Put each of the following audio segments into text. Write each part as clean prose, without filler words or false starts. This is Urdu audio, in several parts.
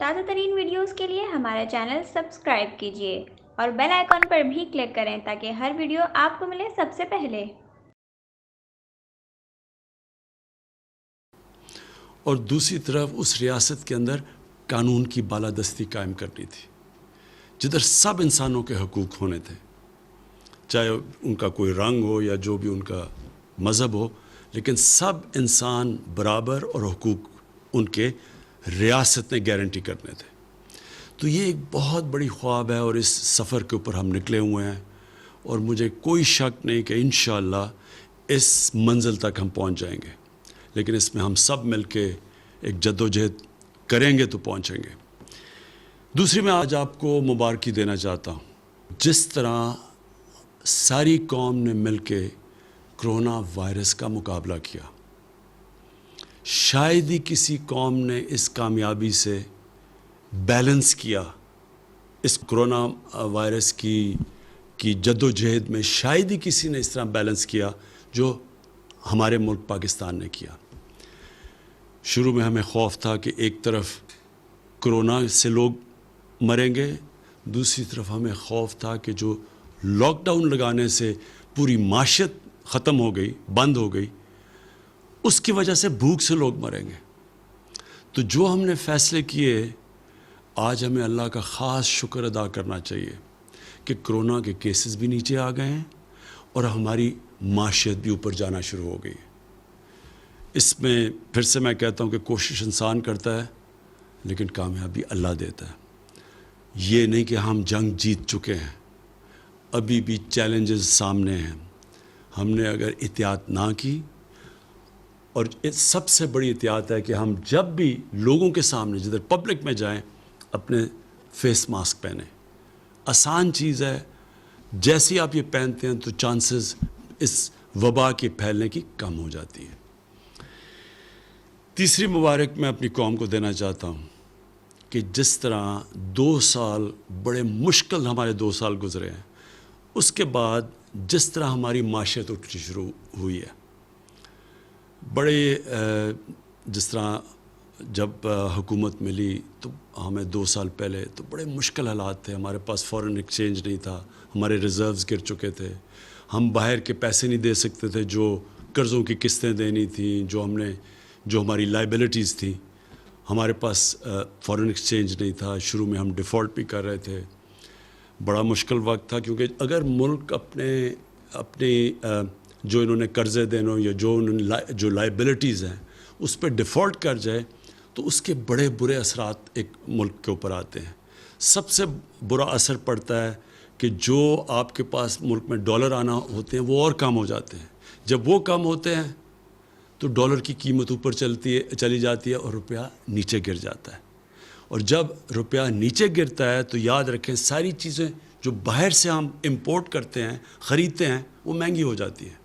تازہ ترین ویڈیوز کے لیے ہمارا چینل سبسکرائب کیجیے اور بیل آئیکن پر بھی کلک کریں تاکہ ہر ویڈیو آپ کو ملے سب سے پہلے۔ اور دوسری طرف اس ریاست کے اندر قانون کی بالادستی قائم کرنی تھی، جدھر سب انسانوں کے حقوق ہونے تھے، چاہے ان کا کوئی رنگ ہو یا جو بھی ان کا مذہب ہو، لیکن سب انسان برابر اور حقوق ان کے ریاست نے گارنٹی کرنے تھے۔ تو یہ ایک بہت بڑی خواب ہے اور اس سفر کے اوپر ہم نکلے ہوئے ہیں، اور مجھے کوئی شک نہیں کہ انشاءاللہ اس منزل تک ہم پہنچ جائیں گے، لیکن اس میں ہم سب مل کے ایک جد و جہد کریں گے تو پہنچیں گے۔ دوسری میں آج آپ کو مبارکی دینا چاہتا ہوں، جس طرح ساری قوم نے مل کے کرونا وائرس کا مقابلہ کیا، شاید ہی کسی قوم نے اس کامیابی سے بیلنس کیا، اس کرونا وائرس کی جد و جہد میں شاید ہی کسی نے اس طرح بیلنس کیا جو ہمارے ملک پاکستان نے کیا۔ شروع میں ہمیں خوف تھا کہ ایک طرف کرونا سے لوگ مریں گے، دوسری طرف ہمیں خوف تھا کہ جو لاک ڈاؤن لگانے سے پوری معیشت ختم ہو گئی، بند ہو گئی، اس کی وجہ سے بھوک سے لوگ مریں گے۔ تو جو ہم نے فیصلے کیے، آج ہمیں اللہ کا خاص شکر ادا کرنا چاہیے کہ کرونا کے کیسز بھی نیچے آ گئے ہیں اور ہماری معیشت بھی اوپر جانا شروع ہو گئی ہے۔ اس میں پھر سے میں کہتا ہوں کہ کوشش انسان کرتا ہے لیکن کامیابی اللہ دیتا ہے۔ یہ نہیں کہ ہم جنگ جیت چکے ہیں، ابھی بھی چیلنجز سامنے ہیں۔ ہم نے اگر احتیاط نہ کی، اور سب سے بڑی احتیاط ہے کہ ہم جب بھی لوگوں کے سامنے جدھر پبلک میں جائیں اپنے فیس ماسک پہنیں۔ آسان چیز ہے، جیسے آپ یہ پہنتے ہیں تو چانسز اس وبا کے پھیلنے کی کم ہو جاتی ہے۔ تیسری مبارک میں اپنی قوم کو دینا چاہتا ہوں کہ جس طرح 2 سال بڑے مشکل ہمارے 2 سال گزرے ہیں، اس کے بعد جس طرح ہماری معیشت اٹھنی شروع ہوئی ہے، بڑے جس طرح جب حکومت ملی تو ہمیں 2 سال پہلے تو بڑے مشکل حالات تھے، ہمارے پاس فارن ایکسچینج نہیں تھا، ہمارے ریزروز گر چکے تھے، ہم باہر کے پیسے نہیں دے سکتے تھے، جو قرضوں کی قسطیں دینی تھیں، جو ہماری لائبلٹیز تھیں، ہمارے پاس فارن ایکسچینج نہیں تھا، شروع میں ہم ڈیفالٹ بھی کر رہے تھے۔ بڑا مشکل وقت تھا، کیونکہ اگر ملک اپنے جو انہوں نے قرضے دینے یا جو لائبلٹیز ہیں اس پہ ڈیفالٹ کر جائے تو اس کے بڑے برے اثرات ایک ملک کے اوپر آتے ہیں۔ سب سے برا اثر پڑتا ہے کہ جو آپ کے پاس ملک میں ڈالر آنا ہوتے ہیں وہ اور کم ہو جاتے ہیں۔ جب وہ کم ہوتے ہیں تو ڈالر کی قیمت اوپر چلی جاتی ہے اور روپیہ نیچے گر جاتا ہے، اور جب روپیہ نیچے گرتا ہے تو یاد رکھیں ساری چیزیں جو باہر سے ہم امپورٹ کرتے ہیں، خریدتے ہیں، وہ مہنگی ہو جاتی ہیں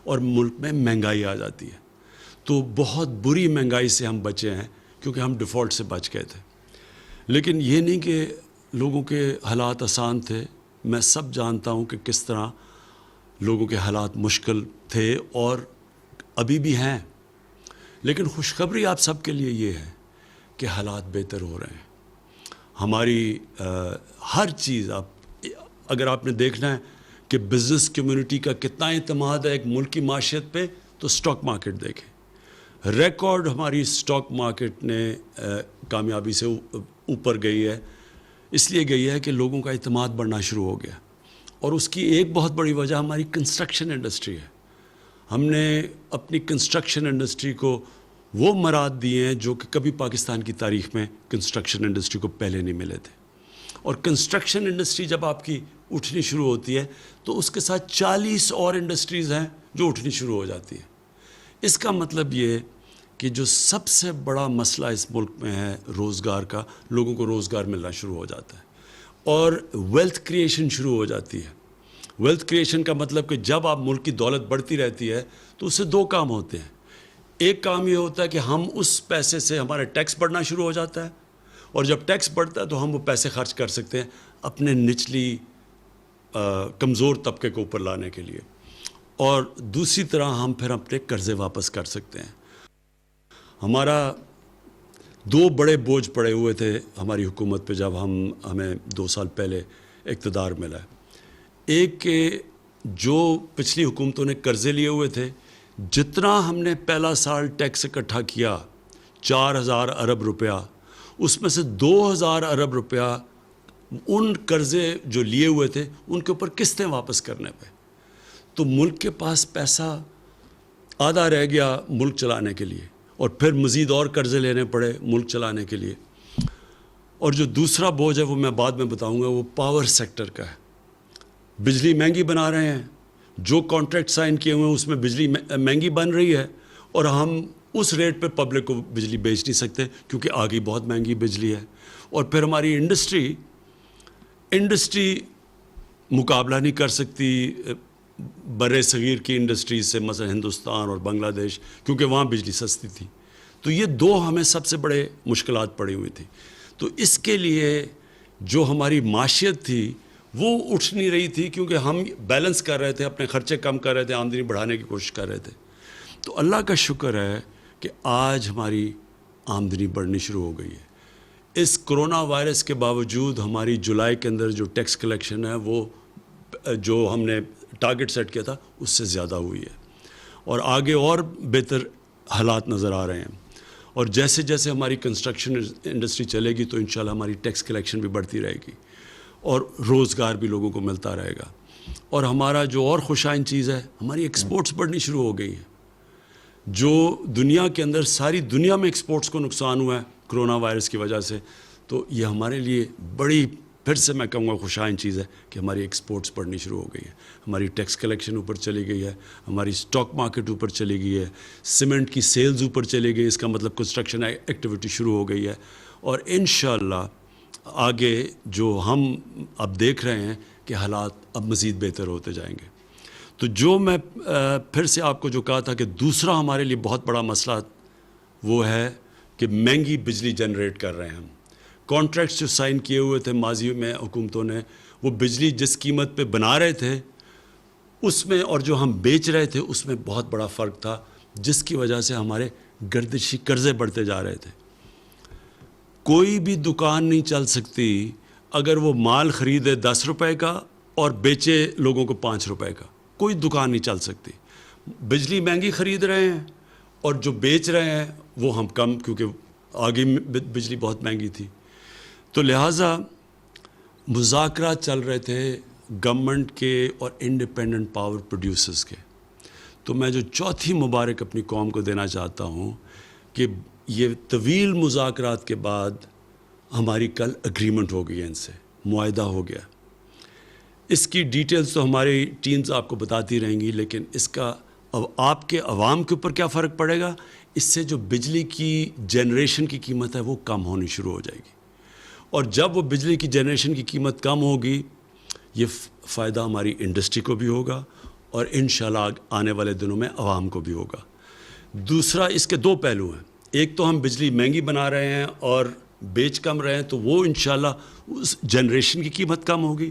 اور ملک میں مہنگائی آ جاتی ہے۔ تو بہت بری مہنگائی سے ہم بچے ہیں کیونکہ ہم ڈیفالٹ سے بچ گئے تھے۔ لیکن یہ نہیں کہ لوگوں کے حالات آسان تھے، میں سب جانتا ہوں کہ کس طرح لوگوں کے حالات مشکل تھے اور ابھی بھی ہیں، لیکن خوشخبری آپ سب کے لیے یہ ہے کہ حالات بہتر ہو رہے ہیں۔ ہماری ہر چیز اگر آپ نے دیکھنا ہے کہ بزنس کمیونٹی کا کتنا اعتماد ہے ایک ملک کی معیشت پہ، تو سٹاک مارکیٹ دیکھیں، ریکارڈ ہماری سٹاک مارکیٹ نے کامیابی سے اوپر گئی ہے۔ اس لیے گئی ہے کہ لوگوں کا اعتماد بڑھنا شروع ہو گیا، اور اس کی ایک بہت بڑی وجہ ہماری کنسٹرکشن انڈسٹری ہے۔ ہم نے اپنی کنسٹرکشن انڈسٹری کو وہ مراد دیے ہیں جو کہ کبھی پاکستان کی تاریخ میں کنسٹرکشن انڈسٹری کو پہلے نہیں ملے تھے، اور کنسٹرکشن انڈسٹری جب آپ کی اٹھنی شروع ہوتی ہے تو اس کے ساتھ 40 اور انڈسٹریز ہیں جو اٹھنی شروع ہو جاتی ہیں۔ اس کا مطلب یہ کہ جو سب سے بڑا مسئلہ اس ملک میں ہے روزگار کا، لوگوں کو روزگار ملنا شروع ہو جاتا ہے اور ویلتھ کریشن شروع ہو جاتی ہے۔ ویلتھ کریشن کا مطلب کہ جب آپ ملک کی دولت بڑھتی رہتی ہے تو اس سے 2 کام ہوتے ہیں۔ ایک کام یہ ہوتا ہے کہ ہم اس پیسے سے ہمارا ٹیکس بڑھنا شروع ہو جاتا ہے، اور جب ٹیکس بڑھتا ہے تو ہم وہ پیسے خرچ کر سکتے ہیں اپنے نچلی کمزور طبقے کو اوپر لانے کے لیے، اور دوسری طرح ہم پھر اپنے قرضے واپس کر سکتے ہیں۔ ہمارا دو بڑے بوجھ پڑے ہوئے تھے ہماری حکومت پہ جب ہمیں 2 سال پہلے اقتدار ملا ہے. ایک کہ جو پچھلی حکومتوں نے قرضے لیے ہوئے تھے، جتنا ہم نے پہلا سال ٹیکس اکٹھا کیا 4000 ارب روپیہ، اس میں سے 2000 ارب روپیہ ان قرضے جو لیے ہوئے تھے ان کے اوپر قسطیں واپس کرنے پہ. تو ملک کے پاس پیسہ آدھا رہ گیا ملک چلانے کے لیے، اور پھر مزید اور قرضے لینے پڑے ملک چلانے کے لیے. اور جو دوسرا بوجھ ہے وہ میں بعد میں بتاؤں گا، وہ پاور سیکٹر کا ہے. بجلی مہنگی بنا رہے ہیں، جو کانٹریکٹ سائن کیے ہوئے ہیں اس میں بجلی مہنگی بن رہی ہے، اور ہم اس ریٹ پہ پبلک کو بجلی بیچ نہیں سکتے کیونکہ آگے بہت مہنگی بجلی ہے. اور پھر ہماری انڈسٹری مقابلہ نہیں کر سکتی بر صغیر کی انڈسٹریز سے، مثلا ہندوستان اور بنگلہ دیش، کیونکہ وہاں بجلی سستی تھی. تو یہ دو ہمیں سب سے بڑے مشکلات پڑی ہوئی تھی. تو اس کے لیے جو ہماری معیشت تھی وہ اٹھ نہیں رہی تھی، کیونکہ ہم بیلنس کر رہے تھے، اپنے خرچے کم کر رہے تھے، آمدنی بڑھانے کی کوشش کر رہے تھے. تو اللہ کا شکر ہے کہ آج ہماری آمدنی بڑھنی شروع ہو گئی ہے. اس کرونا وائرس کے باوجود ہماری جولائی کے اندر جو ٹیکس کلیکشن ہے وہ جو ہم نے ٹارگٹ سیٹ کیا تھا اس سے زیادہ ہوئی ہے، اور آگے اور بہتر حالات نظر آ رہے ہیں. اور جیسے جیسے ہماری کنسٹرکشن انڈسٹری چلے گی تو انشاءاللہ ہماری ٹیکس کلیکشن بھی بڑھتی رہے گی اور روزگار بھی لوگوں کو ملتا رہے گا. اور ہمارا جو اور خوشائن چیز ہے، ہماری ایکسپورٹس بڑھنی شروع ہو گئی ہیں. جو دنیا کے اندر ساری دنیا میں ایکسپورٹس کو نقصان ہوا ہے کرونا وائرس کی وجہ سے، تو یہ ہمارے لیے بڑی، پھر سے میں کہوں گا خوشائن چیز ہے کہ ہماری ایکسپورٹس بڑھنی شروع ہو گئی ہے. ہماری ٹیکس کلیکشن اوپر چلی گئی ہے، ہماری سٹاک مارکیٹ اوپر چلی گئی ہے، سیمنٹ کی سیلز اوپر چلی گئی. اس کا مطلب کنسٹرکشن ایکٹیویٹی شروع ہو گئی ہے. اور انشاءاللہ آگے جو ہم اب دیکھ رہے ہیں کہ حالات اب مزید بہتر ہوتے جائیں گے. تو جو میں پھر سے آپ کو جو کہا تھا کہ دوسرا ہمارے لیے بہت بڑا مسئلہ وہ ہے کہ مہنگی بجلی جنریٹ کر رہے ہیں ہم. کانٹریکٹس جو سائن کیے ہوئے تھے ماضی میں حکومتوں نے، وہ بجلی جس قیمت پہ بنا رہے تھے اس میں اور جو ہم بیچ رہے تھے اس میں بہت بڑا فرق تھا، جس کی وجہ سے ہمارے گردشی قرضے بڑھتے جا رہے تھے. کوئی بھی دکان نہیں چل سکتی اگر وہ مال خریدے 10 روپے کا اور بیچے لوگوں کو 5 روپے کا. کوئی دکان نہیں چل سکتی. بجلی مہنگی خرید رہے ہیں اور جو بیچ رہے ہیں وہ ہم کم، کیونکہ آگے بجلی بہت مہنگی تھی. تو لہٰذا مذاکرات چل رہے تھے گورنمنٹ کے اور انڈیپینڈنٹ پاور پروڈیوسرز کے. تو میں جو چوتھی مبارک اپنی قوم کو دینا چاہتا ہوں کہ یہ طویل مذاکرات کے بعد ہماری کل اگریمنٹ ہو گئی ہے، ان سے معاہدہ ہو گیا. اس کی ڈیٹیلز تو ہماری ٹیمز آپ کو بتاتی رہیں گی، لیکن اس کا اب آپ کے عوام کے اوپر کیا فرق پڑے گا؟ اس سے جو بجلی کی جنریشن کی قیمت ہے وہ کم ہونی شروع ہو جائے گی. اور جب وہ بجلی کی جنریشن کی قیمت کم ہوگی، یہ فائدہ ہماری انڈسٹری کو بھی ہوگا اور انشاءاللہ آنے والے دنوں میں عوام کو بھی ہوگا. دوسرا، اس کے دو پہلو ہیں. ایک تو ہم بجلی مہنگی بنا رہے ہیں اور بیچ کم رہے ہیں، تو وہ انشاءاللہ اس جنریشن کی قیمت کم ہوگی.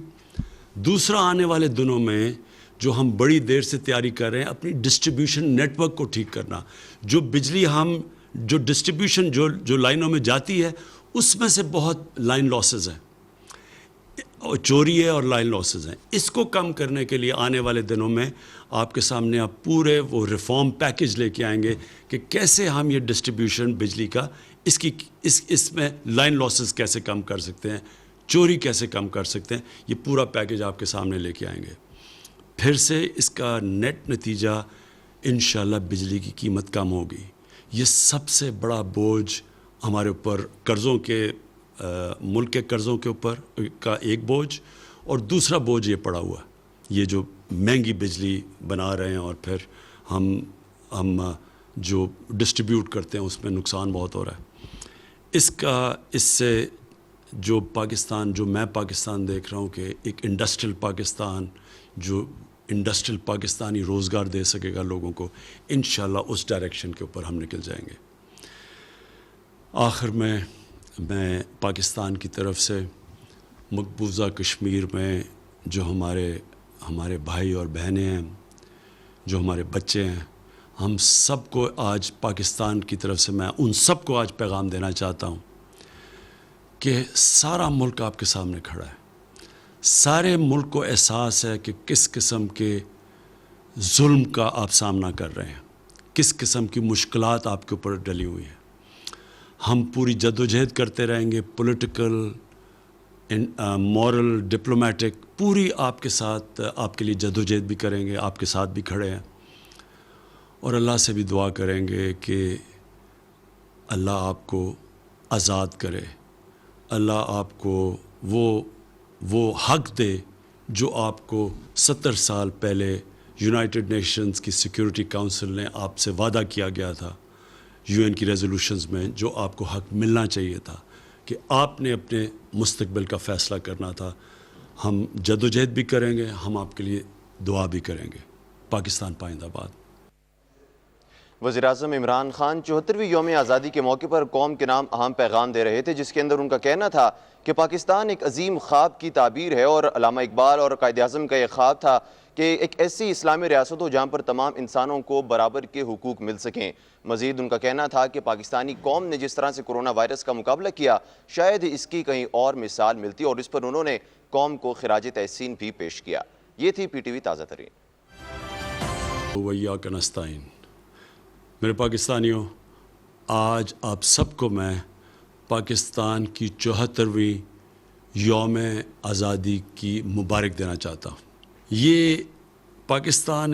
دوسرا، آنے والے دنوں میں جو ہم بڑی دیر سے تیاری کر رہے ہیں اپنی ڈسٹریبیوشن نیٹ ورک کو ٹھیک کرنا. جو بجلی ہم جو ڈسٹریبیوشن جو لائنوں میں جاتی ہے اس میں سے بہت لائن لاسز ہیں، چوری ہے اور لائن لاسز ہیں. اس کو کم کرنے کے لیے آنے والے دنوں میں آپ کے سامنے آپ پورے وہ ریفارم پیکج لے کے آئیں گے کہ کیسے ہم یہ ڈسٹریبیوشن بجلی کا اس میں لائن لاسز کیسے کم کر سکتے ہیں، چوری کیسے کم کر سکتے ہیں. یہ پورا پیکج آپ کے سامنے لے کے آئیں گے. پھر سے اس کا نیٹ نتیجہ انشاءاللہ بجلی کی قیمت کم ہوگی. یہ سب سے بڑا بوجھ ہمارے اوپر قرضوں کے ملک کے قرضوں کے اوپر کا ایک بوجھ، اور دوسرا بوجھ یہ پڑا ہوا ہے یہ جو مہنگی بجلی بنا رہے ہیں اور پھر ہم جو ڈسٹریبیوٹ کرتے ہیں اس میں نقصان بہت ہو رہا ہے. اس سے جو میں پاکستان دیکھ رہا ہوں کہ ایک انڈسٹریل پاکستان، جو انڈسٹریل پاکستانی روزگار دے سکے گا لوگوں کو، انشاءاللہ اس ڈائریکشن کے اوپر ہم نکل جائیں گے. آخر میں پاکستان کی طرف سے مقبوضہ کشمیر میں جو ہمارے بھائی اور بہنیں ہیں، جو ہمارے بچے ہیں، ہم سب کو آج پاکستان کی طرف سے میں ان سب کو آج پیغام دینا چاہتا ہوں کہ سارا ملک آپ کے سامنے کھڑا ہے. سارے ملک کو احساس ہے کہ کس قسم کے ظلم کا آپ سامنا کر رہے ہیں, کس قسم کی مشکلات آپ کے اوپر ڈلی ہوئی ہیں. ہم پوری جد و جہد کرتے رہیں گے, پولیٹیکل, مورل, ڈپلومیٹک, پوری آپ کے ساتھ آپ کے لیے جد و جہد بھی کریں گے, آپ کے ساتھ بھی کھڑے ہیں, اور اللہ سے بھی دعا کریں گے کہ اللہ آپ کو آزاد کرے, اللہ آپ کو وہ حق دے جو آپ کو 70 سال پہلے یونائٹڈ نیشنز کی سیکیورٹی کونسل نے آپ سے وعدہ کیا گیا تھا, UN کی ریزولوشنز میں جو آپ کو حق ملنا چاہیے تھا کہ آپ نے اپنے مستقبل کا فیصلہ کرنا تھا. ہم جد و جہد بھی کریں گے, ہم آپ کے لیے دعا بھی کریں گے. پاکستان پائندہ باد. وزیراعظم عمران خان 74ویں یوم آزادی کے موقع پر قوم کے نام اہم پیغام دے رہے تھے, جس کے اندر ان کا کہنا تھا کہ پاکستان ایک عظیم خواب کی تعبیر ہے, اور علامہ اقبال اور قائد اعظم کا یہ خواب تھا کہ ایک ایسی اسلامی ریاست ہو جہاں پر تمام انسانوں کو برابر کے حقوق مل سکیں. مزید ان کا کہنا تھا کہ پاکستانی قوم نے جس طرح سے کرونا وائرس کا مقابلہ کیا, شاید اس کی کہیں اور مثال ملتی, اور اس پر انہوں نے قوم کو خراج تحسین بھی پیش کیا. یہ تھی PTV تازہ ترین. وَإِيَّاكَ نَسْتَعِينُ. میرے پاکستانیوں, آج آپ سب کو میں پاکستان کی 74ویں یوم آزادی کی مبارک دینا چاہتا ہوں. یہ پاکستان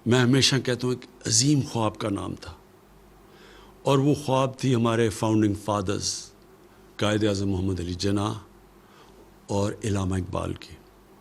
میں ہمیشہ کہتا ہوں ایک عظیم خواب کا نام تھا, اور وہ خواب تھی ہمارے فاؤنڈنگ فادرز قائد اعظم محمد علی جناح اور علامہ اقبال کی.